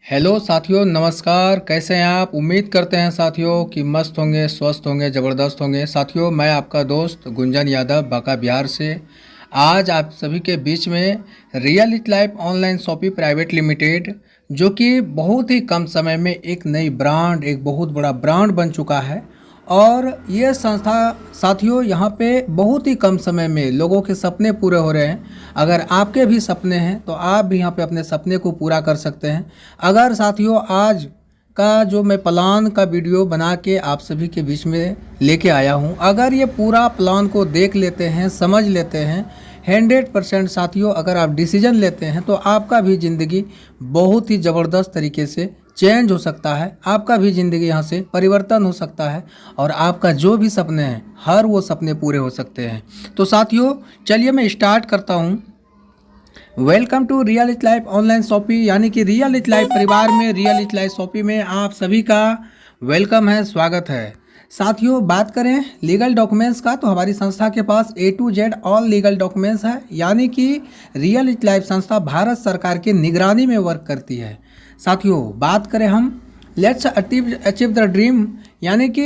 Hello साथियों, नमस्कार। कैसे हैं आप? उम्मीद करते हैं साथियों कि मस्त होंगे, स्वस्थ होंगे, ज़बरदस्त होंगे। साथियों, मैं आपका दोस्त गुंजन यादव बांका बिहार से आज आप सभी के बीच में real it life online shopping private limited, जो कि बहुत ही कम समय में एक नई ब्रांड, एक बहुत बड़ा ब्रांड बन चुका है। और ये संस्था साथियों यहाँ पे बहुत ही कम समय में लोगों के सपने पूरे हो रहे हैं। अगर आपके भी सपने हैं तो आप भी यहाँ पे अपने सपने को पूरा कर सकते हैं। अगर साथियों आज का जो मैं प्लान का वीडियो बना के आप सभी के बीच में लेके आया हूँ, अगर ये पूरा प्लान को देख लेते हैं, समझ लेते हैं 100% साथियों, अगर आप डिसीजन लेते हैं तो आपका भी ज़िंदगी बहुत ही ज़बरदस्त तरीके से चेंज हो सकता है। आपका भी ज़िंदगी यहाँ से परिवर्तन हो सकता है और आपका जो भी सपने हैं हर वो सपने पूरे हो सकते हैं। तो साथियों चलिए मैं स्टार्ट करता हूँ। Welcome to real it life online shopping, यानी कि रियल इट लाइफ परिवार में, रियल इट लाइफ शॉपिंग में आप सभी का वेलकम है, स्वागत है। साथियों बात करें लीगल डॉक्यूमेंट्स का, तो हमारी संस्था के पास A to Z all legal documents है, यानी कि रियल इट लाइफ संस्था भारत सरकार की निगरानी में वर्क करती है। साथियों बात करें हम लेट्स अचीव द ड्रीम, यानी कि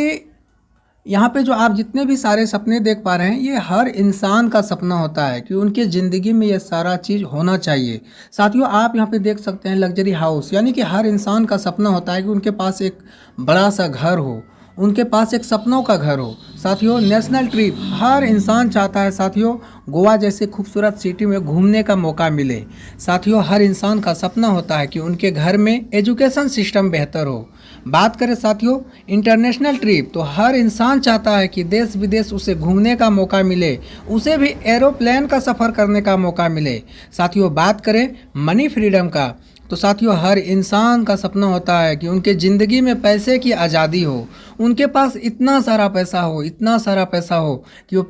यहाँ पे जो आप जितने भी सारे सपने देख पा रहे हैं ये हर इंसान का सपना होता है कि उनके ज़िंदगी में ये सारा चीज़ होना चाहिए। साथियों आप यहाँ पे देख सकते हैं लग्जरी हाउस, यानी कि हर इंसान का सपना होता है कि उनके पास एक बड़ा सा घर हो, उनके पास एक सपनों का घर हो। साथियों नेशनल ट्रिप हर इंसान चाहता है साथियों, गोवा जैसे खूबसूरत सिटी में घूमने का मौका मिले। साथियों हर इंसान का सपना होता है कि उनके घर में एजुकेशन सिस्टम बेहतर हो। बात करें साथियों इंटरनेशनल ट्रिप, तो हर इंसान चाहता है कि देश विदेश उसे घूमने का मौका मिले, उसे भी एरोप्लेन का सफ़र करने का मौका मिले। साथियों बात करें मनी फ्रीडम का, तो साथियों हर इंसान का सपना होता है कि उनके ज़िंदगी में पैसे की आज़ादी हो, उनके पास इतना सारा पैसा हो, इतना सारा पैसा हो कि वो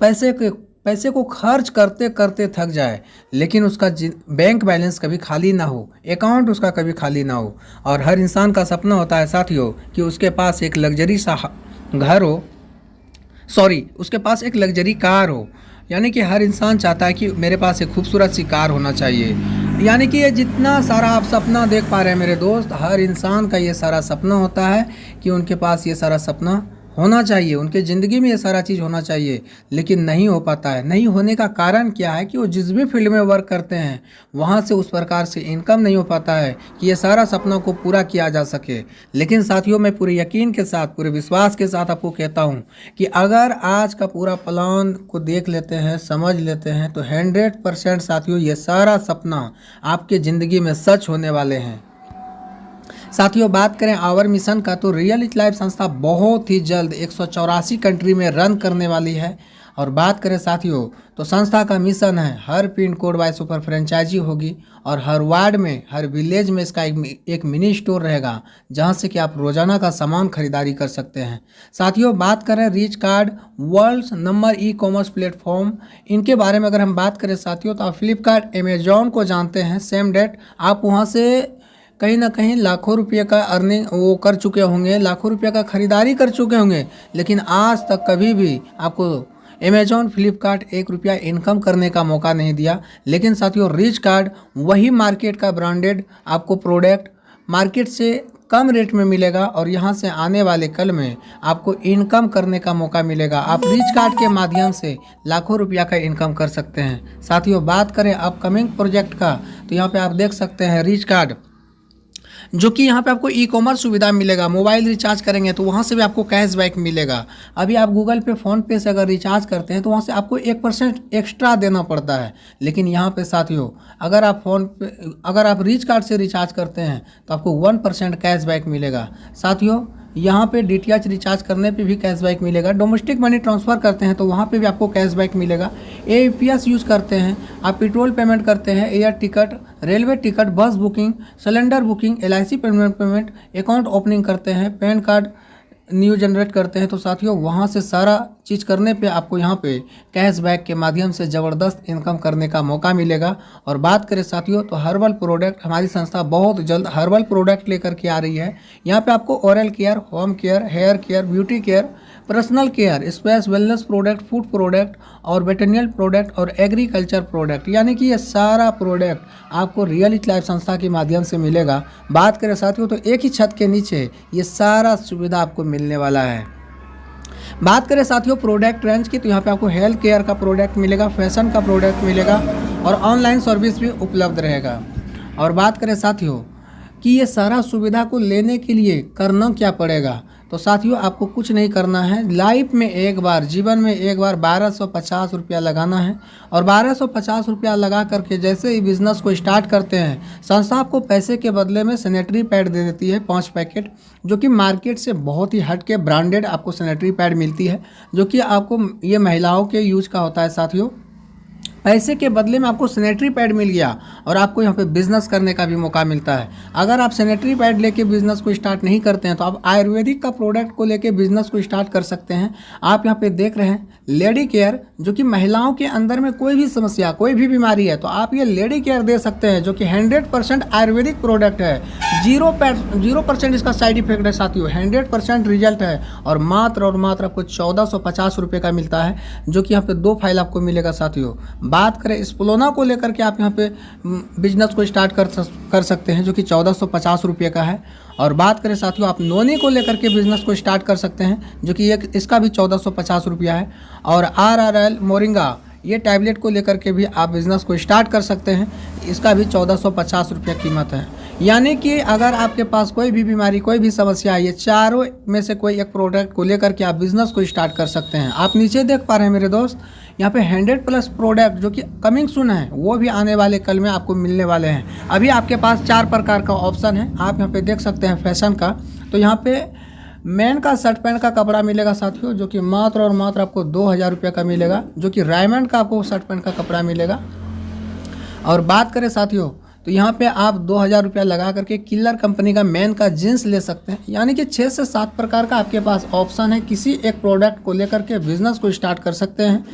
पैसे को खर्च करते करते थक जाए, लेकिन उसका बैंक बैलेंस कभी खाली ना हो, अकाउंट उसका कभी खाली ना हो। और हर इंसान का सपना होता है साथियों कि उसके पास एक लग्जरी सा घर हो, उसके पास एक लग्जरी कार हो। यानी कि हर इंसान चाहता है कि मेरे पास एक खूबसूरत सी कार होना चाहिए। यानी कि ये जितना सारा आप सपना देख पा रहे हैं मेरे दोस्त, हर इंसान का ये सारा सपना होता है कि उनके पास ये सारा सपना होना चाहिए, उनके ज़िंदगी में ये सारा चीज़ होना चाहिए, लेकिन नहीं हो पाता है। नहीं होने का कारण क्या है कि वो जिस भी फील्ड में वर्क करते हैं वहाँ से उस प्रकार से इनकम नहीं हो पाता है कि ये सारा सपना को पूरा किया जा सके। लेकिन साथियों मैं पूरे यकीन के साथ, पूरे विश्वास के साथ आपको कहता हूँ कि अगर आज का पूरा प्लान को देख लेते हैं, समझ लेते हैं, तो 100% साथियों ये सारा सपना आपके ज़िंदगी में सच होने वाले हैं। साथियों बात करें आवर मिशन का, तो रियल इट लाइफ संस्था बहुत ही जल्द 184 कंट्री में रन करने वाली है। और बात करें साथियों तो संस्था का मिशन है हर pin code wise super franchisee होगी और हर वार्ड में, हर विलेज में इसका एक मिनी स्टोर रहेगा, जहां से कि आप रोजाना का सामान खरीदारी कर सकते हैं। साथियों बात करें reach card world number e commerce platform, इनके बारे में अगर हम बात करें साथियों तो आप फ्लिपकार्ट अमेजॉन को जानते हैं। सेम डेट आप वहाँ से कहीं ना कहीं लाखों रुपये का अर्निंग वो कर चुके होंगे, लाखों रुपये का खरीदारी कर चुके होंगे, लेकिन आज तक कभी भी आपको अमेजॉन फ्लिपकार्ट 1 रुपया इनकम करने का मौका नहीं दिया। लेकिन साथियों रिच कार्ड वही मार्केट का ब्रांडेड आपको प्रोडक्ट मार्केट से कम रेट में मिलेगा और यहाँ से आने वाले कल में आपको इनकम करने का मौका मिलेगा। आप रिच कार्ड के माध्यम से लाखों रुपया का इनकम कर सकते हैं। साथियों बात करें अपकमिंग प्रोजेक्ट का, तो यहाँ पे आप देख सकते हैं रिच कार्ड, जो कि यहाँ पे आपको ई कॉमर्स सुविधा मिलेगा। मोबाइल रिचार्ज करेंगे तो वहाँ से भी आपको कैशबैक मिलेगा। अभी आप गूगल पे, फ़ोन पे से अगर रिचार्ज करते हैं तो वहाँ से आपको 1% एक्स्ट्रा देना पड़ता है। लेकिन यहाँ पे साथियों अगर आप रिच कार्ड से रिचार्ज करते हैं तो आपको 1% कैशबैक मिलेगा। साथियों यहाँ पे DTH रिचार्ज करने पे भी कैशबैक मिलेगा। डोमेस्टिक मनी ट्रांसफ़र करते हैं तो वहाँ पे भी आपको कैशबैक मिलेगा। APS यूज़ करते हैं, आप पेट्रोल पेमेंट करते हैं, एयर टिकट, रेलवे टिकट, बस booking, cylinder booking, LIC payment, account opening करते हैं, पैन कार्ड न्यू जनरेट करते हैं, तो साथियों वहाँ से सारा चीज़ करने पे आपको यहाँ पे कैशबैक के माध्यम से ज़बरदस्त इनकम करने का मौका मिलेगा। और बात करें साथियों तो हर्बल प्रोडक्ट, हमारी संस्था बहुत जल्द हर्बल प्रोडक्ट लेकर के आ रही है। यहाँ पे आपको oral care, home care, hair care, beauty care, personal care, space, wellness product, food product और वेटरनरी प्रोडक्ट और एग्रीकल्चर प्रोडक्ट, यानी कि ये सारा प्रोडक्ट आपको रियलिटी लाइफ संस्था के माध्यम से मिलेगा। बात करें साथियों तो एक ही छत के नीचे ये सारा सुविधा आपको मिलने वाला है। बात करें साथियों प्रोडक्ट रेंज की, तो यहाँ पे आपको हेल्थ केयर का प्रोडक्ट मिलेगा, फैशन का प्रोडक्ट मिलेगा और ऑनलाइन सर्विस भी उपलब्ध रहेगा। और बात करें साथियों कि ये सारा सुविधा को लेने के लिए करना क्या पड़ेगा, तो साथियों आपको कुछ नहीं करना है। लाइफ में एक बार, जीवन में एक बार 1250 रुपया लगाना है और 1250 रुपया लगा करके जैसे ही बिज़नेस को स्टार्ट करते हैं, संस्था आपको पैसे के बदले में सैनिटरी पैड दे देती है 5 पैकेट, जो कि मार्केट से बहुत ही हट के ब्रांडेड आपको सैनिटरी पैड मिलती है, जो कि आपको ये महिलाओं के यूज का होता है। साथियों पैसे के बदले में आपको सैनिटरी पैड मिल गया और आपको यहाँ पे बिजनेस करने का भी मौका मिलता है। अगर आप सैनिटरी पैड लेके बिजनेस को स्टार्ट नहीं करते हैं तो आप आयुर्वेदिक का प्रोडक्ट को लेके बिजनेस को स्टार्ट कर सकते हैं। आप यहाँ पे देख रहे हैं लेडी केयर, जो कि महिलाओं के अंदर में कोई भी समस्या, कोई भी बीमारी है तो आप ये लेडी केयर दे सकते हैं, जो कि 100% आयुर्वेदिक प्रोडक्ट है। 0% इसका साइड इफेक्ट है साथियों, 100% रिजल्ट है और मात्र आपको 1450 रुपये का मिलता है, जो कि यहाँ पे 2 फाइल आपको मिलेगा साथियों। बात करें स्प्लोना को लेकर के, आप यहाँ पे बिजनेस को स्टार्ट कर सकते हैं, जो कि 1450 रुपये का है। और बात करें साथियों आप नोनी को लेकर के बिजनेस को स्टार्ट कर सकते हैं, जो कि इसका भी 1450 रुपया है। और RRL मोरिंगा ये टैबलेट को लेकर के भी आप बिज़नेस को स्टार्ट कर सकते हैं, इसका भी 1450 रुपया कीमत है। यानी कि अगर आपके पास कोई भी बीमारी, कोई भी समस्या है, ये चारों में से कोई एक प्रोडक्ट को लेकर के आप बिज़नेस को स्टार्ट कर सकते हैं। आप नीचे देख पा रहे हैं मेरे दोस्त, यहाँ पे 100+ प्रोडक्ट जो कि कमिंग सून है, वो भी आने वाले कल में आपको मिलने वाले हैं। अभी आपके पास 4 प्रकार का ऑप्शन है, आप यहाँ पे देख सकते हैं फैशन का, तो यहाँ पे मैन का शर्ट पैंट का कपड़ा मिलेगा साथियों, जो कि मात्र और मात्र आपको 2000 रुपये का मिलेगा, जो कि रायमंड का आपको शर्ट पैंट का कपड़ा मिलेगा। और बात करें साथियों तो यहाँ पे आप 2000 रुपया लगा करके किलर कंपनी का मैन का जीन्स ले सकते हैं। यानी कि 6 से 7 प्रकार का आपके पास ऑप्शन है, किसी एक प्रोडक्ट को लेकर के बिजनेस को स्टार्ट कर सकते हैं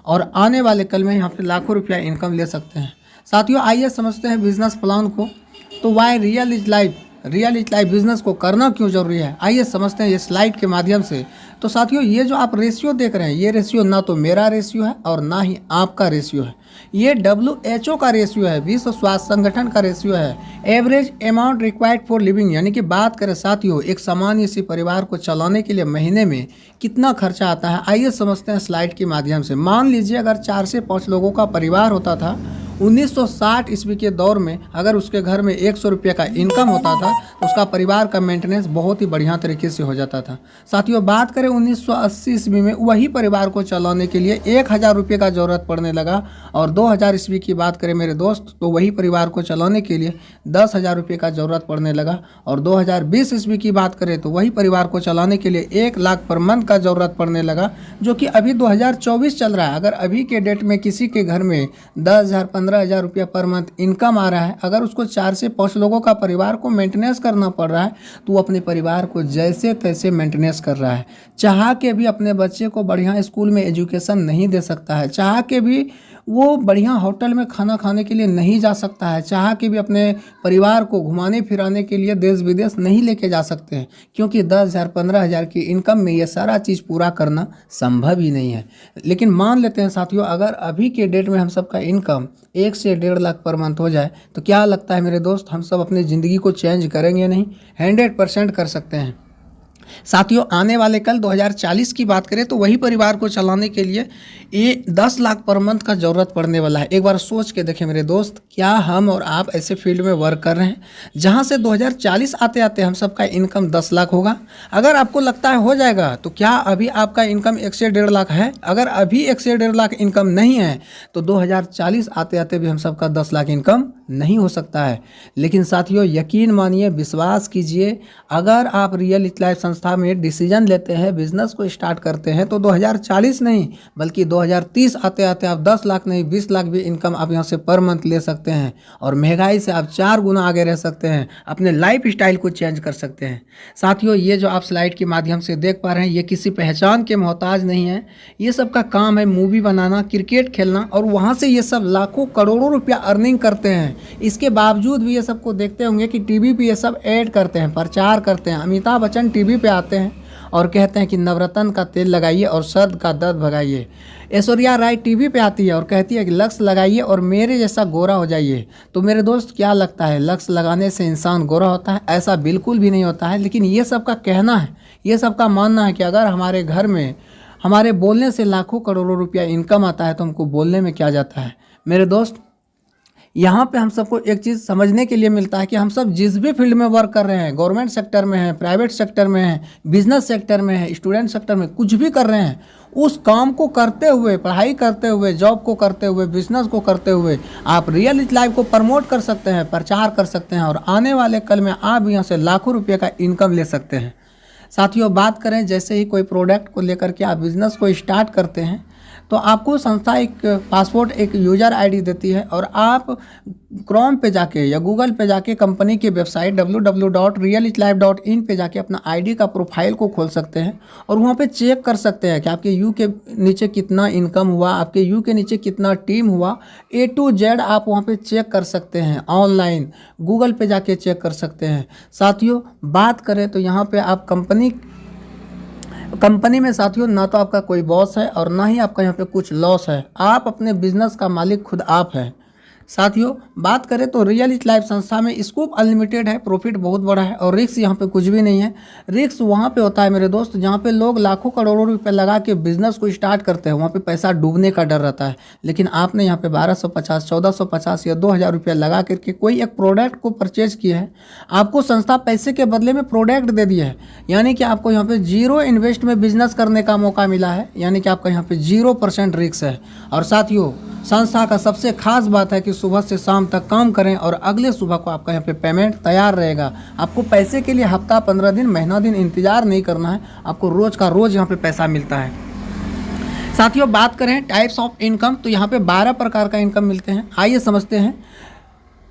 और आने वाले कल में यहाँ पे लाखों रुपया इनकम ले सकते हैं। साथियों आइए समझते हैं बिजनेस प्लान को। तो why real is life business को करना क्यों जरूरी है, आइए समझते हैं ये स्लाइड के माध्यम से। तो साथियों ये जो आप रेशियो देख रहे हैं, ये रेशियो ना तो मेरा रेशियो है और ना ही आपका रेशियो है, ये WHO का रेशियो है, विश्व स्वास्थ्य संगठन का रेशियो है। Average amount required for living, यानी कि बात करें साथियों एक सामान्य सी परिवार को चलाने के लिए महीने में कितना खर्चा आता है, आइए समझते हैं स्लाइड के माध्यम से। मान लीजिए अगर 4 से 5 लोगों का परिवार होता था 1960 ईस्वी के दौर में, अगर उसके घर में 100 रुपये का इनकम होता था तो उसका परिवार का मेंटेनेंस बहुत ही बढ़िया तरीके से हो जाता था। साथियों बात करें 1980 ईस्वी में, वही परिवार को चलाने के लिए 1000 रुपये का ज़रूरत पड़ने लगा। और 2000 ईस्वी की बात करें मेरे दोस्त, तो वही परिवार को चलाने के लिए 10,000 रुपये का ज़रूरत पड़ने लगा। और 2020 ईस्वी की बात करें तो वही परिवार को चलाने के लिए 1 लाख पर मंथ का ज़रूरत पड़ने लगा, जो कि अभी 2024 चल रहा है। अगर अभी के डेट में किसी के घर में 10,000 15,000 रुपया पर मंथ इनकम आ रहा है, अगर उसको 4 से 5 लोगों का परिवार को मेंटेनेंस करना पड़ रहा है तो वो अपने परिवार को जैसे तैसे मेंटेनेंस कर रहा है। चाह के भी अपने बच्चे को बढ़िया स्कूल में एजुकेशन नहीं दे सकता है, चाह के भी वो बढ़िया होटल में खाना खाने के लिए नहीं जा सकता है, चाह के भी अपने परिवार को घुमाने फिराने के लिए देश विदेश नहीं लेके जा सकते हैं, क्योंकि 10,000 15,000 की इनकम में ये सारा चीज़ पूरा करना संभव ही नहीं है। लेकिन मान लेते हैं साथियों अगर अभी के डेट में हम सबका इनकम 1 से 1.5 लाख पर मंथ हो जाए तो क्या लगता है मेरे दोस्त, हम सब अपनी ज़िंदगी को चेंज करेंगे नहीं? 100% कर सकते हैं। साथियों आने वाले कल 2040 की बात करें तो वही परिवार को चलाने के लिए ये 10 लाख पर मंथ का ज़रूरत पड़ने वाला है। एक बार सोच के देखें मेरे दोस्त, क्या हम और आप ऐसे फील्ड में वर्क कर रहे हैं जहां से 2040 आते आते हम सबका इनकम 10 लाख होगा? अगर आपको लगता है हो जाएगा तो क्या अभी आपका इनकम 1 से 1.5 लाख है? अगर अभी 1 से 1.5 लाख इनकम नहीं है तो 2040 आते आते भी हम सबका 10 लाख इनकम नहीं हो सकता है। लेकिन साथियों यकीन मानिए, विश्वास कीजिए, अगर आप रियल लाइफ संस्था में डिसीजन लेते हैं, बिजनेस को स्टार्ट करते हैं तो 2040 नहीं बल्कि 2030 आते आते आप 10 लाख नहीं 20 लाख भी इनकम आप यहाँ से पर मंथ ले सकते हैं और महंगाई से आप 4 गुना आगे रह सकते हैं, अपने लाइफ स्टाइल को चेंज कर सकते हैं। साथियों ये जो आप स्लाइड के माध्यम से देख पा रहे हैं ये किसी पहचान के मोहताज नहीं है, ये सब का काम है मूवी बनाना, क्रिकेट खेलना और वहाँ से ये सब लाखों करोड़ों रुपया अर्निंग करते हैं। इसके बावजूद भी ये सबको देखते होंगे कि टीवी पे ये सब ऐड करते हैं, प्रचार करते हैं। अमिताभ बच्चन टीवी पे आते हैं और कहते हैं कि नवरत्न का तेल लगाइए और सर्द का दर्द भगाइए। ऐश्वर्या राय टीवी पे आती है और कहती है कि लक्ष्य लगाइए और मेरे जैसा गोरा हो जाइए। तो मेरे दोस्त क्या लगता है, लक्ष्य लगाने से इंसान गोरा होता है? ऐसा बिल्कुल भी नहीं होता है। लेकिन ये सब का कहना है, ये सब का मानना है कि अगर हमारे घर में हमारे बोलने से लाखों करोड़ों रुपया इनकम आता है तो हमको बोलने में क्या जाता है। मेरे दोस्त, यहाँ पे हम सबको एक चीज़ समझने के लिए मिलता है कि हम सब जिस भी फील्ड में वर्क कर रहे हैं, गवर्नमेंट सेक्टर में है, प्राइवेट सेक्टर में है, बिजनेस सेक्टर में है, स्टूडेंट सेक्टर में, कुछ भी कर रहे हैं, उस काम को करते हुए, पढ़ाई करते हुए, जॉब को करते हुए, बिजनेस को करते हुए आप रियल लाइफ को प्रमोट कर सकते हैं, प्रचार कर सकते हैं और आने वाले कल में आप यहाँ से लाखों रुपये का इनकम ले सकते हैं। साथियों, बात करें जैसे ही कोई प्रोडक्ट को लेकर के आप बिज़नेस को स्टार्ट करते हैं तो आपको संस्था एक पासवर्ड, एक यूज़र आईडी देती है और आप क्रोम पे जाके या गूगल पे जाके कंपनी की वेबसाइट www.reallichlife.in पे जाके अपना आईडी का प्रोफाइल को खोल सकते हैं और वहाँ पे चेक कर सकते हैं कि आपके यू के नीचे कितना इनकम हुआ, आपके यू के नीचे कितना टीम हुआ, A to Z आप वहाँ पे चेक कर सकते हैं। ऑनलाइन गूगल पे जाके चेक कर सकते हैं। साथियों, बात करें तो यहाँ पे आप कंपनी में साथियों ना तो आपका कोई बॉस है और ना ही आपका यहाँ पे कुछ लॉस है। आप अपने बिजनेस का मालिक खुद आप हैं। साथियों, बात करें तो रियल इच लाइफ संस्था में स्कोप अनलिमिटेड है, प्रॉफिट बहुत बड़ा है और रिस्क यहाँ पे कुछ भी नहीं है। रिस्क वहाँ पे होता है मेरे दोस्त जहाँ पे लोग लाखों करोड़ों रुपए लगा के बिजनेस को स्टार्ट करते हैं, वहाँ पे पैसा डूबने का डर रहता है। लेकिन आपने यहाँ पे 1250, 1450 या 2000 रुपया लगा करके कोई एक प्रोडक्ट को परचेज किया है, आपको संस्था पैसे के बदले में प्रोडक्ट दे दिया है, यानी कि आपको यहाँ पे जीरो इन्वेस्ट में बिजनेस करने का मौका मिला है, यानी कि आपका यहाँ पे 0% रिस्क है। और साथियों, संस्था का सबसे खास बात है कि सुबह से शाम तक काम करें और अगले सुबह को आपका यहाँ पे पेमेंट तैयार रहेगा। आपको पैसे के लिए हफ्ता, 15 दिन, महीना दिन इंतजार नहीं करना है, आपको रोज़ का रोज़ यहाँ पे पैसा मिलता है। साथियों, बात करें टाइप्स ऑफ इनकम तो यहाँ पे 12 प्रकार का इनकम मिलते हैं। आइए समझते हैं।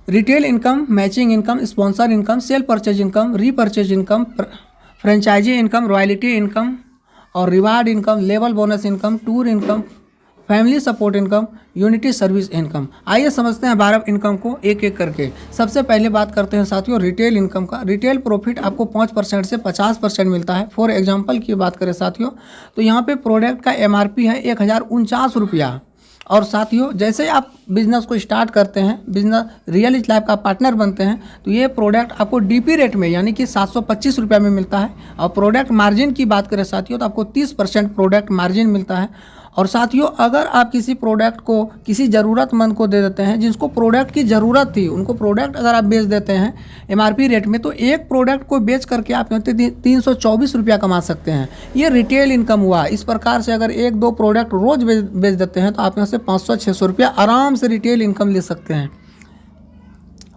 Retail income, matching income, sponsor income, sale purchase income, repurchase income, franchisee income, royalty income और reward income, level bonus income, tour income, family support income, unity service income. आइए समझते हैं 12 इनकम को एक एक करके। सबसे पहले बात करते हैं साथियों रिटेल इनकम का। रिटेल प्रॉफिट आपको 5% से 50% मिलता है। फॉर एग्जांपल की बात करें साथियों तो यहाँ पे प्रोडक्ट का MRP है 1049 रुपया। और साथियों, जैसे ही आप बिज़नेस को स्टार्ट करते हैं, बिजनेस रियल इच लाइफ का पार्टनर बनते हैं, तो ये प्रोडक्ट आपको DP रेट में यानी कि 725 रुपया में मिलता है। और प्रोडक्ट मार्जिन की बात करें साथियों तो आपको 30% प्रोडक्ट मार्जिन मिलता है। और साथियों, अगर आप किसी प्रोडक्ट को किसी ज़रूरतमंद को दे देते हैं जिसको प्रोडक्ट की ज़रूरत थी, उनको प्रोडक्ट अगर आप बेच देते हैं MRP रेट में, तो एक प्रोडक्ट को बेच करके आप 324 रुपया कमा सकते हैं। ये रिटेल इनकम हुआ। इस प्रकार से अगर 1-2 प्रोडक्ट रोज़ बेच देते हैं तो आप यहाँ से 500-600 रुपया आराम से रिटेल इनकम ले सकते हैं।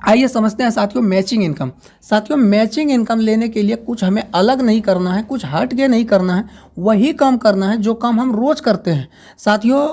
आइए समझते हैं साथियों मैचिंग इनकम। साथियों, मैचिंग इनकम लेने के लिए कुछ हमें अलग नहीं करना है, कुछ हट के नहीं करना है, वही काम करना है जो काम हम रोज़ करते हैं। साथियों,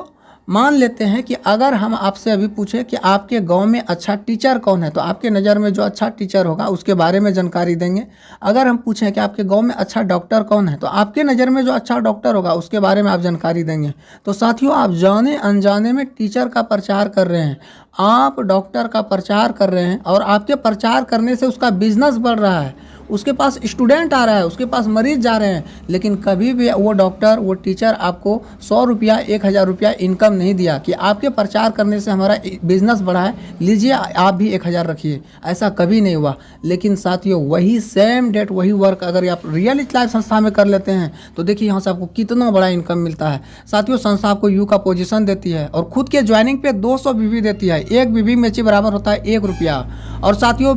मान लेते हैं कि अगर हम आपसे अभी पूछे कि आपके गांव में अच्छा टीचर कौन है, तो आपके नज़र में जो अच्छा टीचर होगा उसके बारे में जानकारी देंगे। अगर हम पूछें कि आपके गांव में अच्छा डॉक्टर कौन है, तो आपके नज़र में जो अच्छा डॉक्टर होगा उसके बारे में आप जानकारी देंगे। तो साथियों, आप जाने अनजाने में टीचर का प्रचार कर रहे हैं, आप डॉक्टर का प्रचार कर रहे हैं और आपके प्रचार करने से उसका बिजनेस बढ़ रहा है, उसके पास स्टूडेंट आ रहा है, उसके पास मरीज जा रहे हैं, लेकिन कभी भी वो डॉक्टर, वो टीचर आपको 100 रुपया, 1000 रुपया इनकम नहीं दिया कि आपके प्रचार करने से हमारा बिजनेस बढ़ा है, लीजिए आप भी 1000 रखिए। ऐसा कभी नहीं हुआ। लेकिन साथियों, वही सेम डेट, वही वर्क अगर आप रियल इच लाइफ संस्था में कर लेते हैं तो देखिए यहाँ से आपको कितना बड़ा इनकम मिलता है। साथियों, संस्था आपको यू का पोजीशन देती है और खुद के ज्वाइनिंग पे 200 बीबी देती है। एक बीबी मेची बराबर होता है 1 रुपया। और साथियों,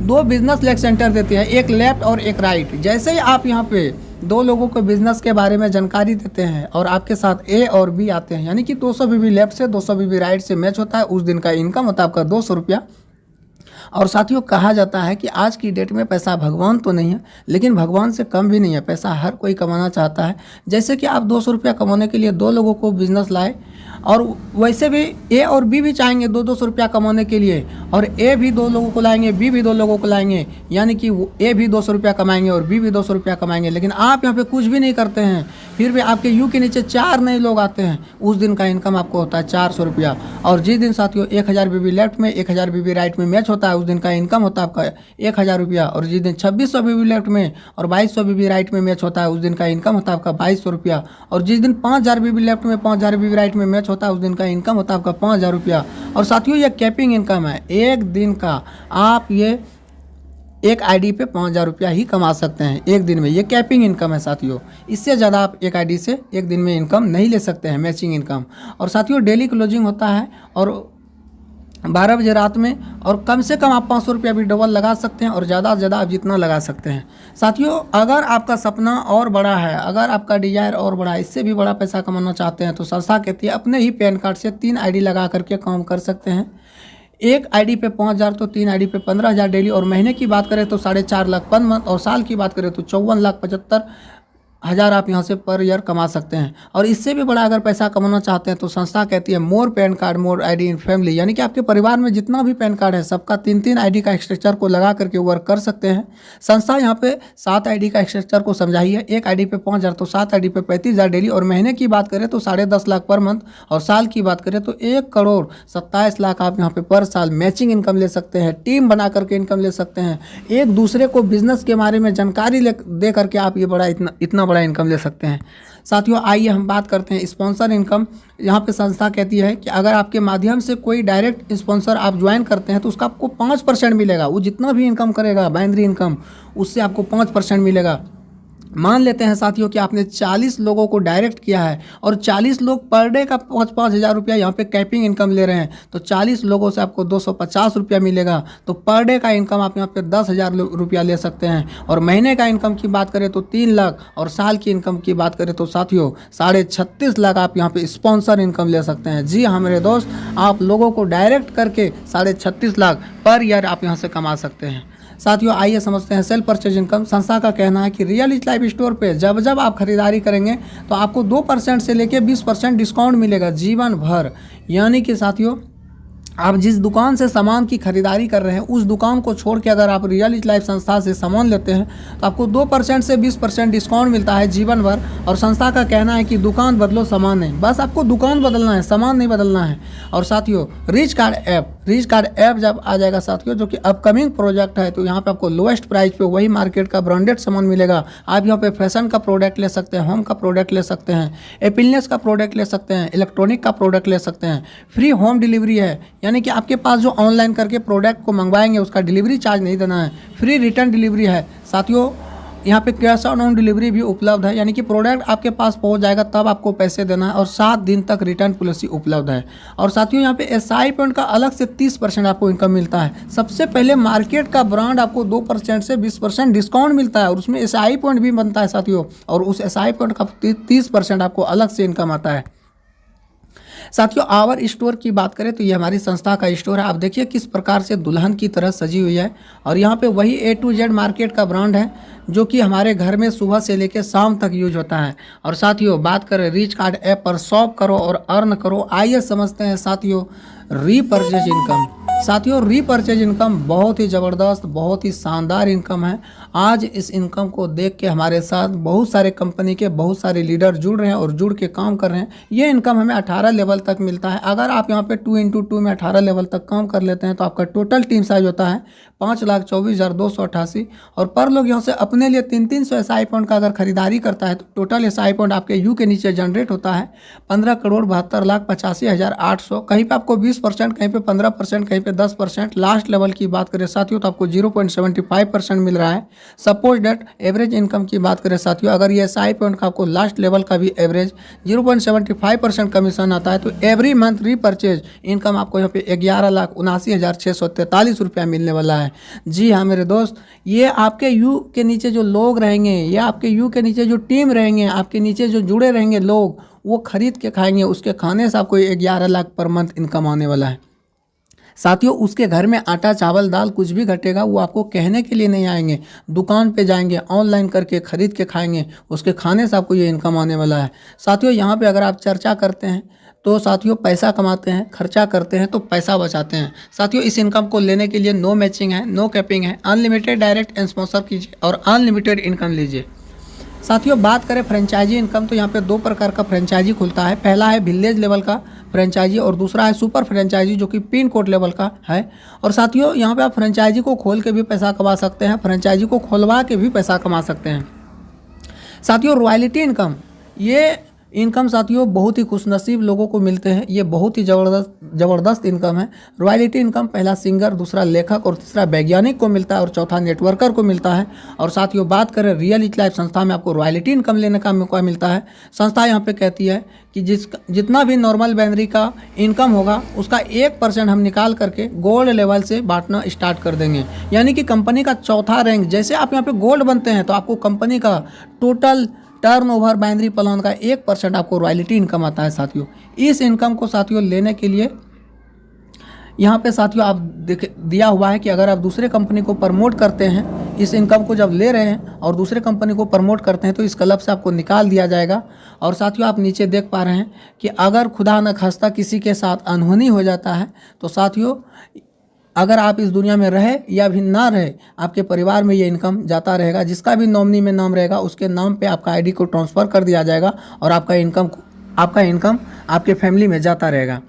2 बिजनेस लेग सेंटर देते हैं, एक लेफ्ट और एक राइट। जैसे ही आप यहाँ पे 2 लोगों को बिजनेस के बारे में जानकारी देते हैं और आपके साथ A और B आते हैं, यानी कि 200 बीबी लेफ्ट से 200 बीबी राइट से मैच होता है, उस दिन का इनकम होता है आपका 200 रुपया। और साथियों, कहा जाता है कि आज की डेट में पैसा भगवान तो नहीं है, लेकिन भगवान से कम भी नहीं है। पैसा हर कोई कमाना चाहता है। जैसे कि आप 200 रुपया कमाने के लिए 2 लोगों को बिजनेस लाए और वैसे भी ए और बी भी चाहेंगे 200 रुपया कमाने के लिए, और ए भी 2 लोगों को लाएंगे, बी भी 2 लोगों को लाएंगे, यानी कि ए भी 200 रुपया कमाएंगे और बी भी 200 रुपया कमाएंगे। लेकिन आप यहाँ पे कुछ भी नहीं करते हैं, फिर भी आपके यू के नीचे 4 नए लोग आते हैं, उस दिन का इनकम आपको होता है 400 रुपया। और जिस दिन साथियों 1000 बीबी लेफ्ट में 1000 बीबी राइट में मैच होता है, उस दिन का इनकम होता है आपका 1000 रुपया। और जिस दिन 2600 बीबी लेफ्ट में और 2200 बीबी राइट में मैच होता है, उस दिन का इनकम होता है आपका 2200 रुपया। और जिस दिन 5000 बीबी लेफ्ट में 5000 बीबी राइट में मैच होता है, उस दिन का इनकम होता है आपका 5000 रुपया। और साथियों ये कैपिंग इनकम है, एक दिन का आप ये एक आईडी पे 5000 रुपया ही कमा सकते हैं एक दिन में। ये कैपिंग इनकम है साथियों, इससे ज़्यादा आप एक आईडी से एक दिन में इनकम नहीं ले सकते हैं, मैचिंग इनकम। और साथियों डेली क्लोजिंग होता है और 12 बजे रात में, और कम से कम आप 500 रुपया भी डबल लगा सकते हैं और ज़्यादा से ज़्यादा आप जितना लगा सकते हैं। साथियों अगर आपका सपना और बड़ा है, अगर आपका डिजायर और बड़ा है, इससे भी बड़ा पैसा कमाना चाहते हैं, तो संस्था कहती है अपने ही पैन कार्ड से 3 आईडी लगा करके काम कर सकते हैं। एक आईडी पे 5000 तो 3 आईडी पे 15000 डेली। और महीने की बात करें तो 4.5 लाख पर मंथ, और साल की बात करें तो 54,75,000 आप यहाँ से पर ईयर कमा सकते हैं। और इससे भी बड़ा अगर पैसा कमाना चाहते हैं तो संस्था कहती है more PAN card more ID in family, यानी कि आपके परिवार में जितना भी पैन कार्ड है सबका 3-3 आईडी का स्ट्रक्चर को लगा करके वर्क कर सकते हैं। संस्था यहाँ पे 7 आईडी का स्ट्रक्चर को समझाई है, एक आईडी पे 5000 तो 7 आईडी पे 35,000 डेली। और महीने की बात करें तो 10.5 लाख पर मंथ, और साल की बात करें तो 1,27,00,000 आप यहाँ पे पर साल मैचिंग इनकम ले सकते हैं, टीम बना करके इनकम ले सकते हैं, एक दूसरे को बिजनेस के बारे में जानकारी दे करके आप ये बड़ा इतना बड़ा इनकम ले सकते हैं। साथियों आइए हम बात करते हैं स्पॉन्सर इनकम। यहाँ पे संस्था कहती है कि अगर आपके माध्यम से कोई डायरेक्ट स्पॉन्सर आप ज्वाइन करते हैं तो उसका आपको 5% मिलेगा। वो जितना भी इनकम करेगा बाइनरी इनकम, उससे आपको 5% मिलेगा। मान लेते हैं साथियों कि आपने 40 लोगों को डायरेक्ट किया है और 40 लोग पर डे का 5-5 हज़ार रुपया यहाँ पे कैपिंग इनकम ले रहे हैं, तो 40 लोगों से आपको 250 रुपया मिलेगा। तो पर डे का इनकम आप यहाँ पे 10,000 रुपया ले सकते हैं। और महीने का इनकम की बात करें तो 3 लाख, और साल की इनकम की बात करें तो साथियों 36.5 लाख आप यहाँ पे स्पॉन्सर इनकम ले सकते हैं। जी हाँ मेरे दोस्त, आप लोगों को डायरेक्ट करके 36.5 लाख पर ईयर आप यहाँ से कमा सकते हैं। साथियों आइए समझते हैं सेल्फ परचेज इनकम। संस्था का कहना है कि रियल इज लाइफ स्टोर पे जब आप खरीदारी करेंगे तो आपको 2% से लेके 20% डिस्काउंट मिलेगा जीवन भर। यानी कि साथियों आप जिस दुकान से सामान की खरीदारी कर रहे हैं उस दुकान को छोड़ के अगर आप रियल इज लाइफ संस्था से सामान लेते हैं तो आपको 2% से 20% डिस्काउंट मिलता है जीवन भर। और संस्था का कहना है कि दुकान बदलो सामान नहीं, बस आपको दुकान बदलना है, सामान नहीं बदलना है। और साथियों रिच कार्ड ऐप जब आ जाएगा साथियों, जो कि अपकमिंग प्रोजेक्ट है, तो यहाँ पे आपको लोएस्ट प्राइस पे वही मार्केट का ब्रांडेड सामान मिलेगा। आप यहाँ पे फैशन का प्रोडक्ट ले सकते हैं, होम का प्रोडक्ट ले सकते हैं, एपिलनेस का प्रोडक्ट ले सकते हैं, इलेक्ट्रॉनिक का प्रोडक्ट ले सकते हैं। फ्री होम डिलीवरी है, यानी कि आपके पास जो ऑनलाइन करके प्रोडक्ट को मंगवाएंगे उसका डिलीवरी चार्ज नहीं देना है। फ्री रिटर्न डिलीवरी है साथियों। यहाँ पे कैश ऑन होम डिलीवरी भी उपलब्ध है, यानी कि प्रोडक्ट आपके पास पहुँच जाएगा तब आपको पैसे देना है, और 7 दिन तक रिटर्न पॉलिसी उपलब्ध है। और साथियों यहाँ पे एसआई पॉइंट का अलग से 30% आपको इनकम मिलता है। सबसे पहले मार्केट का ब्रांड आपको 2% से 20% डिस्काउंट मिलता है, और उसमें एसआई पॉइंट भी बनता है साथियों, और उस एसआई पॉइंट का 30% आपको अलग से इनकम आता है। साथियों आवर स्टोर की बात करें तो ये हमारी संस्था का स्टोर है। आप देखिए किस प्रकार से दुल्हन की तरह सजी हुई है, और यहाँ पे वही A to Z मार्केट का ब्रांड है जो कि हमारे घर में सुबह से लेकर शाम तक यूज होता है। और साथियों बात करें रिच कार्ड ऐप पर शॉप करो और अर्न करो। आइए समझते हैं साथियों रीपरचेज इनकम। साथियों रीपरचेज इनकम बहुत ही ज़बरदस्त, बहुत ही शानदार इनकम है। आज इस इनकम को देख के हमारे साथ बहुत सारे कंपनी के बहुत सारे लीडर जुड़ रहे हैं और जुड़ के काम कर रहे हैं। ये इनकम हमें 18 लेवल तक मिलता है। अगर आप यहाँ पे 2x2 में 18 लेवल तक काम कर लेते हैं तो आपका टोटल टीम साइज होता है 5,24,288। और पर लोग यहाँ से अपने लिए 300 एसआई पॉइंट का अगर खरीदारी करता है तो टोटल एसआई पॉइंट आपके यू के नीचे जनरेट होता है 15,72,85,800। कहीं पे आपको 20%, कहीं पे 15%, कहीं पे 10%। लास्ट लेवल की बात करें साथियों तो आपको 0.75% मिल रहा है। सपोज डेट एवरेज इनकम की बात करें साथियों, अगर ये एसआई पॉइंट का आपको लास्ट लेवल का भी एवरेज 0.75% कमीशन आता है तो एवरी मंथ रीपरचेज इनकम आपको यहाँ पे 11,79,643 रुपया मिलने वाला है। जी हाँ मेरे दोस्त, ये आपके यू के नीचे जो लोग रहेंगे, ये आपके यू के नीचे जो टीम रहेंगे, आपके नीचे जो जुड़े रहेंगे लोग, वो खरीद के खाएंगे। उसके खाने से आपको 11 लाख पर मंथ इनकम आने वाला है। साथियों उसके घर में आटा चावल दाल कुछ भी घटेगा वो आपको कहने के लिए नहीं आएंगे, दुकान पे जाएंगे, ऑनलाइन करके खरीद के खाएंगे, उसके खाने से आपको ये इनकम आने वाला है। साथियों यहाँ पे अगर आप चर्चा करते हैं तो साथियों पैसा कमाते हैं, खर्चा करते हैं तो पैसा बचाते हैं। साथियों इस इनकम को लेने के लिए नो मैचिंग है, नो कैपिंग है, अनलिमिटेड डायरेक्ट स्पॉन्सर कीजिए और अनलिमिटेड इनकम लीजिए। साथियों बात करें फ्रेंचाइजी इनकम तो यहाँ पे दो प्रकार का फ्रेंचाइजी खुलता है। पहला है विलेज लेवल का फ्रेंचाइजी और दूसरा है सुपर फ्रेंचाइजी जो कि पिन कोड लेवल का है। और साथियों यहाँ पे आप फ्रेंचाइजी को खोल के भी पैसा कमा सकते हैं, फ्रेंचाइजी को खोलवा के भी पैसा कमा सकते हैं। साथियों रॉयल्टी इनकम, ये इनकम साथियों बहुत ही खुशनसीब लोगों को मिलते हैं। ये बहुत ही ज़बरदस्त इनकम है। रॉयल्टी इनकम पहला सिंगर, दूसरा लेखक और तीसरा वैज्ञानिक को मिलता है और चौथा नेटवर्कर को मिलता है। और साथियों बात करें रियल इच लाइफ संस्था में आपको रॉयल्टी इनकम लेने का मौका मिलता है। संस्था यहाँ पे कहती है कि जितना भी नॉर्मल बाइनरी का इनकम होगा उसका 1% हम निकाल करके गोल्ड लेवल से बांटना स्टार्ट कर देंगे। यानी कि कंपनी का चौथा रैंक, जैसे आप यहाँ पे गोल्ड बनते हैं तो आपको कंपनी का टोटल टर्नओवर बाइनरी प्लान का 1% आपको रॉयल्टी इनकम आता है। साथियों इस इनकम को साथियों लेने के लिए यहाँ पे साथियों आप दिया हुआ है कि अगर आप दूसरे कंपनी को प्रमोट करते हैं, इस इनकम को जब ले रहे हैं और दूसरे कंपनी को प्रमोट करते हैं तो इस क्लब से आपको निकाल दिया जाएगा। और साथियों आप नीचे देख पा रहे हैं कि अगर खुदा न खास्ता किसी के साथ अनहोनी हो जाता है तो साथियों अगर आप इस दुनिया में रहे या भी ना रहे, आपके परिवार में ये इनकम जाता रहेगा। जिसका भी नॉमिनी में नाम रहेगा उसके नाम पे आपका आईडी को ट्रांसफ़र कर दिया जाएगा और आपका इनकम आपके फैमिली में जाता रहेगा।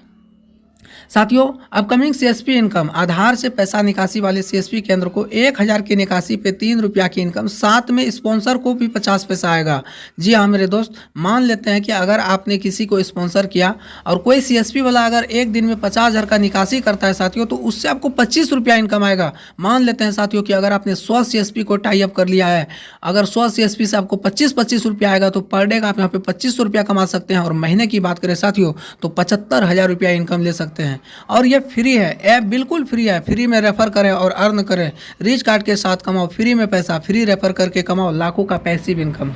साथियों अपकमिंग सीएसपी इनकम, आधार से पैसा निकासी वाले सीएसपी केंद्र को 1000 की निकासी पे 3 रुपया की इनकम, साथ में स्पॉन्सर को भी 50 पैसा आएगा। जी हाँ मेरे दोस्त, मान लेते हैं कि अगर आपने किसी को स्पॉन्सर किया और कोई सीएसपी वाला अगर एक दिन में 50,000 का निकासी करता है साथियों, तो उससे आपको 25 रुपया इनकम आएगा। मान लेते हैं साथियों कि अगर आपने 100 सीएसपी को टाई अप कर लिया है, अगर 100 सीएसपी से आपको 25 रुपया आएगा तो पर डे का आप यहाँ पे 2500 रुपया कमा सकते हैं। और महीने की बात करें साथियों तो 75,000 रुपया इनकम ले सकते हैं। और ये फ्री है, ऐप बिल्कुल फ्री है। फ्री में रेफर करें और अर्न करें, रिच कार्ड के साथ कमाओ, फ्री में पैसा, फ्री रेफर करके कमाओ लाखों का पैसिव इनकम।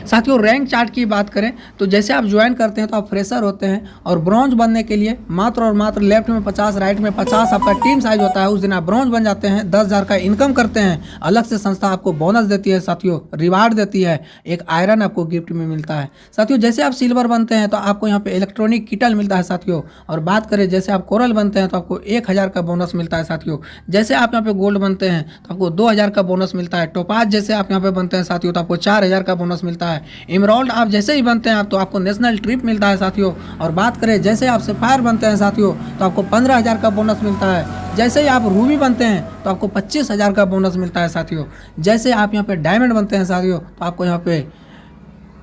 साथियों रैंक चार्ट की बात करें तो जैसे आप ज्वाइन करते हैं तो आप फ्रेशर होते हैं और ब्रॉन्ज बनने के लिए मात्र और मात्र लेफ्ट में 50, राइट में 50 आपका टीम साइज होता है। उस दिन आप ब्रॉन्ज बन जाते हैं, 10,000 का इनकम करते हैं। अलग से संस्था आपको बोनस देती है साथियों, रिवार्ड देती है, एक आयरन आपको गिफ्ट में मिलता है। साथियों जैसे आप सिल्वर बनते हैं तो आपको यहाँ पे इलेक्ट्रॉनिक किटल मिलता है साथियों। और बात करें जैसे आप कोरल बनते हैं तो आपको 1000 का बोनस मिलता है साथियों। जैसे आप यहाँ पे गोल्ड बनते हैं तो आपको 2000 का बोनस मिलता है। टोपाज जैसे आप यहाँ पे बनते हैं साथियों तो आपको 4000 का बोनस मिलता है। इमराल्ड आप जैसे ही बनते हैं आप तो आपको नेशनल ट्रिप मिलता है साथियों। और बात करें जैसे आप सफायर बनते हैं साथियों तो आपको 15,000 का बोनस मिलता है। जैसे ही आप रूबी बनते हैं तो आपको 25,000 का बोनस मिलता है साथियों। जैसे आप यहाँ पे डायमंड बनते हैं साथियों तो आपको यहाँ पे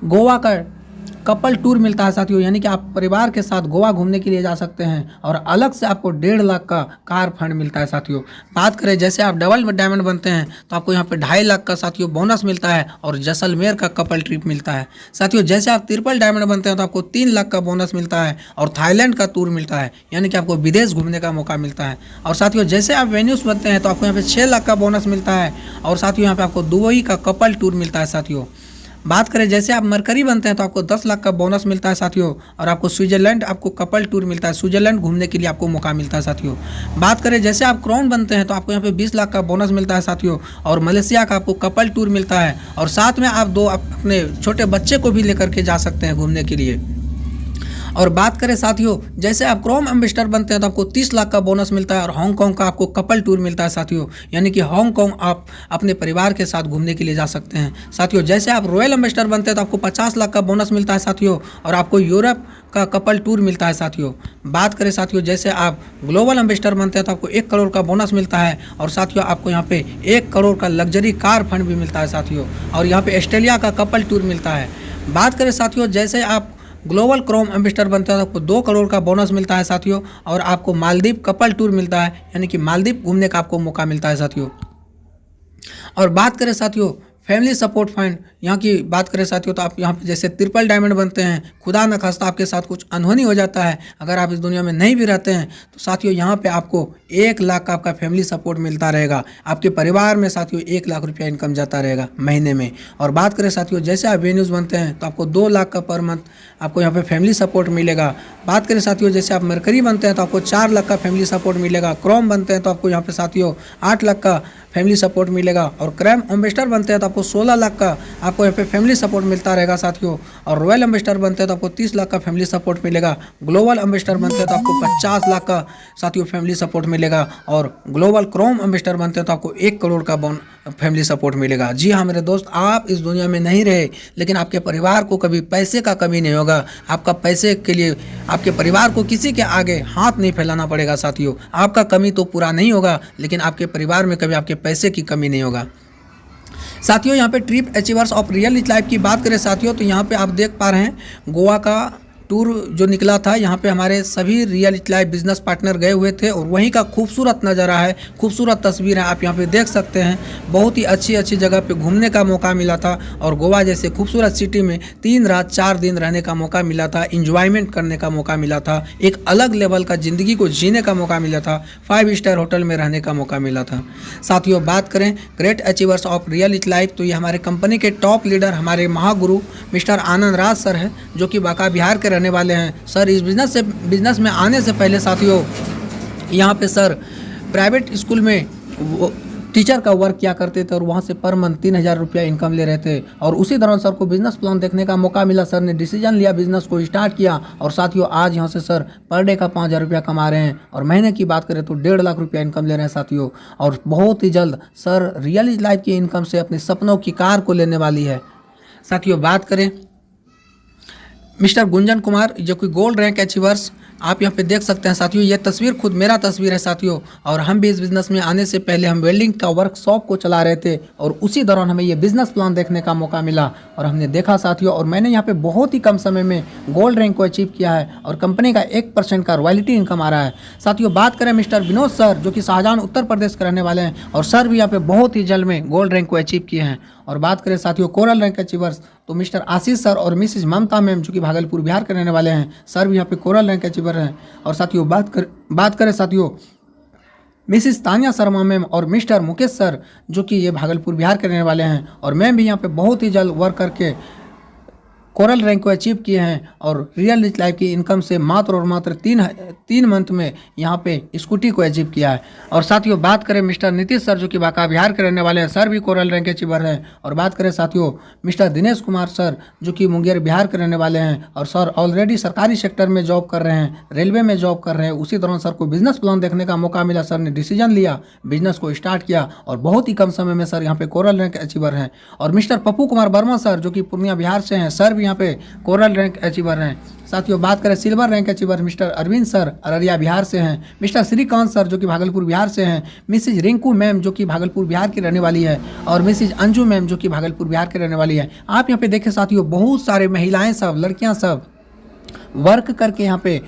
गोवा का कपल टूर मिलता है साथियों, यानी कि आप परिवार के साथ गोवा घूमने के लिए जा सकते हैं। और अलग से आपको 1.5 लाख का कार फंड मिलता है साथियों। बात करें जैसे आप डबल डायमंड बनते हैं तो आपको यहाँ पे 2.5 लाख का साथियों बोनस मिलता है और जैसलमेर का कपल ट्रिप मिलता है साथियों। जैसे आप ट्रिपल डायमंड बनते हैं तो आपको 3 लाख का बोनस मिलता है और थाईलैंड का टूर मिलता है, यानी कि आपको विदेश घूमने का मौका मिलता है। और साथियों जैसे आप वेन्यूज बनते हैं तो आपको यहाँ पे 6 लाख का बोनस मिलता है और साथियों यहाँ पे आपको दुबई का कपल टूर मिलता है साथियों। बात करें जैसे आप मरकरी बनते हैं तो आपको 10 लाख का बोनस मिलता है साथियों। और आपको स्विट्जरलैंड आपको कपल टूर मिलता है, स्विट्जरलैंड घूमने के लिए आपको मौका मिलता है साथियों। बात करें जैसे आप क्राउन बनते हैं तो आपको यहाँ पे 20 लाख का बोनस मिलता है साथियों और मलेशिया का आपको कपल टूर मिलता है। और साथ में आप अपने छोटे बच्चे को भी लेकर के जा सकते हैं घूमने के लिए। और बात करें साथियों जैसे आप क्रोम एम्बेसडर बनते हैं तो आपको 30 लाख का बोनस मिलता है और हांगकांग का आपको कपल टूर मिलता है साथियों, यानी कि हांगकांग आप अपने परिवार के साथ घूमने के लिए जा सकते हैं साथियों। जैसे आप रॉयल एम्बेसडर बनते हैं तो आपको 50 लाख का बोनस मिलता है साथियों और आपको यूरोप का कपल टूर मिलता है साथियों। बात करें साथियों जैसे आप ग्लोबल एम्बेसडर बनते हैं तो आपको 1 करोड़ का बोनस मिलता है और साथियों आपको यहाँ पे 1 करोड़ का लग्जरी कार फंड भी मिलता है साथियों। और यहाँ पे ऑस्ट्रेलिया का कपल टूर मिलता है। बात करें साथियों जैसे आप ग्लोबल क्रोम एम्बेसडर बनते हैं तो आपको 2 करोड़ का बोनस मिलता है साथियों और आपको मालदीव कपल टूर मिलता है, यानी कि मालदीव घूमने का आपको मौका मिलता है साथियों। और बात करें साथियों फैमिली सपोर्ट फंड, यहाँ की बात करें साथियों तो आप यहाँ पे जैसे ट्रिपल डायमंड बनते हैं, खुदा न खास्ता आपके साथ कुछ अनहोनी हो जाता है, अगर आप इस दुनिया में नहीं भी रहते हैं तो साथियों यहाँ पे आपको 1 लाख का आपका फैमिली सपोर्ट मिलता रहेगा। आपके परिवार में साथियों 1 लाख रुपया इनकम जाता रहेगा महीने में। और बात करें साथियों जैसे आप वेन्यूज बनते हैं तो आपको 2 लाख का पर मंथ आपको यहाँ पे फैमिली सपोर्ट मिलेगा। बात करें साथियों जैसे आप मरकरी बनते हैं तो आपको 4 लाख का फैमिली सपोर्ट मिलेगा। क्रोम बनते हैं तो आपको यहाँ पे साथियों 8 लाख का फैमिली सपोर्ट मिलेगा। और क्रैम एम्बेसडर बनते हैं तो आपको 16 लाख का आपको यहाँ पे फैमिली सपोर्ट मिलता रहेगा साथियों। और रॉयल एम्बेसडर बनते हैं तो आपको 30 लाख का फैमिली सपोर्ट मिलेगा। ग्लोबल एम्बेसडर बनते हैं तो आपको 50 लाख का साथियों फैमिली सपोर्ट मिलेगा। और ग्लोबल क्रोम एम्बेसडर बनते हैं तो आपको 1 करोड़ का फैमिली सपोर्ट मिलेगा। जी हाँ मेरे दोस्त, आप इस दुनिया में नहीं रहे लेकिन आपके परिवार को कभी पैसे का कमी नहीं होगा। आपका पैसे के लिए आपके परिवार को किसी के आगे हाथ नहीं फैलाना पड़ेगा साथियों। आपका कमी तो पूरा नहीं होगा लेकिन आपके परिवार में कभी आपके पैसे की कमी नहीं होगा। साथियों यहाँ पे trip achievers of real life की बात करें साथियों तो यहाँ पे आप देख पा रहे हैं गोवा का टूर जो निकला था। यहाँ पे हमारे सभी रियल लाइफ बिजनेस पार्टनर गए हुए थे और वहीं का खूबसूरत नज़ारा है, खूबसूरत तस्वीर है, आप यहाँ पे देख सकते हैं। बहुत ही अच्छी अच्छी जगह पे घूमने का मौका मिला था और गोवा जैसे खूबसूरत सिटी में 3 रात 4 दिन रहने का मौका मिला था, इंजॉयमेंट करने का मौका मिला था, एक अलग लेवल का ज़िंदगी को जीने का मौका मिला था, 5 स्टार होटल में रहने का मौका मिला था। साथियों बात करें great achievers of real life तो ये हमारे कंपनी के टॉप लीडर हमारे महागुरु मिस्टर आनंद राज सर हैं जो कि बांका बिहार के रहने वाले हैं। सर इस बिजनेस में आने से पहले साथियों यहाँ पे सर प्राइवेट स्कूल में टीचर का वर्क किया करते थे और वहाँ से पर मंथ 3,000 रुपया इनकम ले रहे थे। और उसी दौरान सर को बिजनेस प्लान देखने का मौका मिला, सर ने डिसीजन लिया, बिजनेस को स्टार्ट किया और साथियों आज यहाँ से सर पर डे का 5,000 रुपया कमा रहे हैं और महीने की बात करें तो 1.5 लाख रुपया इनकम ले रहे हैं साथियों। और बहुत ही जल्द सर रियल लाइफ की इनकम से अपने सपनों की कार को लेने वाली है। साथियों बात करें मिस्टर गुंजन कुमार जो कि गोल्ड रैंक अचीवर्स आप यहाँ पे देख सकते हैं साथियों। ये तस्वीर खुद मेरा तस्वीर है साथियों। और हम भी इस बिज़नेस में आने से पहले हम वेल्डिंग का वर्कशॉप को चला रहे थे और उसी दौरान हमें ये बिज़नेस प्लान देखने का मौका मिला और हमने देखा साथियों और मैंने यहाँ पे बहुत ही कम समय में गोल्ड रैंक को अचीव किया है और कंपनी का 1% का रॉयल्टी इनकम आ रहा है। साथियों बात करें मिस्टर विनोद सर जो कि शाहजहां उत्तर प्रदेश के रहने वाले हैं और सर भी यहाँ पे बहुत ही जल्द में गोल्ड रैंक को अचीव किए हैं। और बात करें साथियों कोरल रैंक अचीवर्स तो मिस्टर आशीष सर और मिसेज ममता मैम जो कि भागलपुर बिहार के रहने वाले हैं, सर भी यहाँ पे कोरल रैंक अचीवर हैं। और साथियों बात करें साथियों मिसेस तानिया शर्मा मैम और मिस्टर मुकेश सर जो कि ये भागलपुर बिहार के रहने वाले हैं और मैम भी यहाँ पे बहुत ही जल्द वर्क करके कोरल रैंक को अचीव किए हैं और रियल लाइफ की इनकम से मात्र और मात्र 3 मंथ में यहाँ पे स्कूटी को अचीव किया है। और साथियों बात करें मिस्टर नीतीश सर जो कि बांका बिहार के रहने वाले हैं, सर भी कोरल रैंक अचीवर हैं। और बात करें साथियों मिस्टर दिनेश कुमार सर जो कि मुंगेर बिहार के रहने वाले हैं और सर ऑलरेडी सरकारी सेक्टर में जॉब कर रहे हैं, रेलवे में जॉब कर रहे हैं। उसी दौरान सर को बिजनेस प्लान देखने का मौका मिला, सर ने डिसीजन लिया, बिजनेस को स्टार्ट किया और बहुत ही कम समय में सर यहाँ पे कोरल रैंक अचीवर हैं। और मिस्टर पप्पू कुमार वर्मा सर जो कि पूर्णिया बिहार से हैं, सर यहाँ पे कोरल रैंक अचीवर हैं। साथियों बात करें silver rank achiever mister Arvind sir Araria Bihar से हैं, मिस्टर श्रीकांत सर जो कि भागलपुर बिहार से हैं, मिसेज रिंकू मैम जो कि भागलपुर बिहार की रहने वाली है और मिसेज अंजू मैम जो कि भागलपुर बिहार के रहने वाली है। आप यहाँ पे देखें साथियों बहुत सारे महिलाएं सब लड़कियां सब वर्क करके यहाँ पे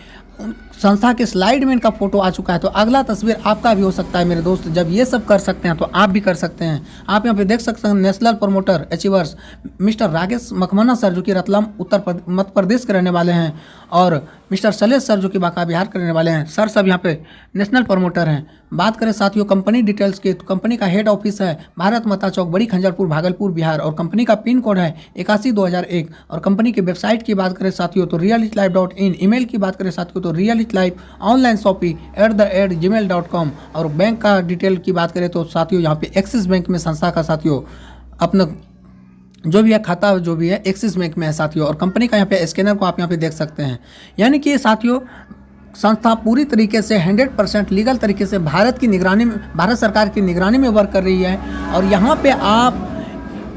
संस्था के स्लाइड में इनका फोटो आ चुका है। तो अगला तस्वीर आपका भी हो सकता है मेरे दोस्त। जब ये सब कर सकते हैं तो आप भी कर सकते हैं। आप यहाँ पे देख सकते हैं national promoter achievers mister Rakesh Makhmana sir जो कि रतलाम मध्य प्रदेश के रहने वाले हैं और मिस्टर शैलेश सर जो कि बांका बिहार के रहने वाले हैं, सर सब यहाँ पे नेशनल प्रमोटर हैं। बात करें साथियों कंपनी डिटेल्स की तो कंपनी का हेड ऑफिस है भारत माता चौक बड़ी खंजरपुर भागलपुर बिहार और कंपनी का पिन कोड है 81-2001। और कंपनी के वेबसाइट की बात करें साथियों तो reallife.in, ईमेल की बात करें साथियों तो reallife ऑनलाइन शॉपिंग @gmail.com। और बैंक का डिटेल की बात करें तो साथियों यहाँ पे एक्सिस बैंक में संस्था का साथियों अपना जो भी है खाता जो भी है एक्सिस बैंक में है साथियों। और कंपनी का यहाँ पे स्कैनर को आप यहाँ पे देख सकते हैं। यानी कि साथियों संस्था पूरी तरीके से 100% लीगल तरीके से भारत सरकार की निगरानी में वर्क कर रही है। और यहाँ पे आप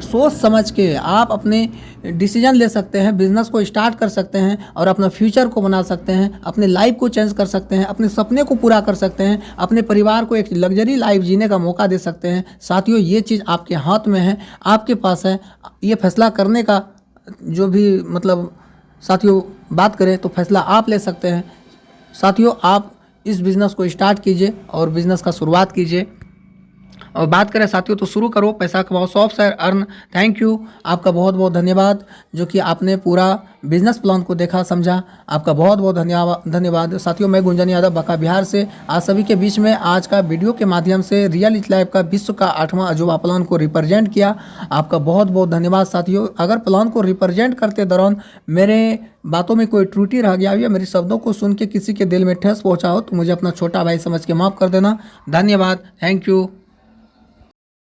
सोच समझ के आप अपने डिसीजन ले सकते हैं, बिजनेस को स्टार्ट कर सकते हैं और अपना फ्यूचर को बना सकते हैं, अपने लाइफ को चेंज कर सकते हैं, अपने सपने को पूरा कर सकते हैं, अपने परिवार को एक लग्जरी लाइफ जीने का मौका दे सकते हैं। साथियों ये चीज़ आपके हाथ में है, आपके पास है, ये फैसला करने का जो भी मतलब साथियों बात करें तो फैसला आप ले सकते हैं। साथियों आप इस बिज़नेस को स्टार्ट कीजिए और बिज़नेस का शुरुआत कीजिए। और बात करें साथियों तो शुरू करो, पैसा कमाओ, soft share earn. Thank you, आपका बहुत बहुत धन्यवाद जो कि आपने पूरा बिजनेस प्लान को देखा समझा, आपका बहुत बहुत धन्यवाद। साथियों मैं गुंजन यादव बांका बिहार से आज सभी के बीच में आज का वीडियो के माध्यम से रियल लाइफ का विश्व का 8वां अजूबा प्लान को रिप्रेजेंट किया। आपका बहुत बहुत धन्यवाद साथियों। अगर प्लान को रिप्रेजेंट करते दौरान मेरे बातों में कोई त्रुटि रह गया या मेरे शब्दों को सुन के किसी के दिल में ठेस पहुँचा हो तो मुझे अपना छोटा भाई समझ के माफ़ कर देना। धन्यवाद, थैंक यू।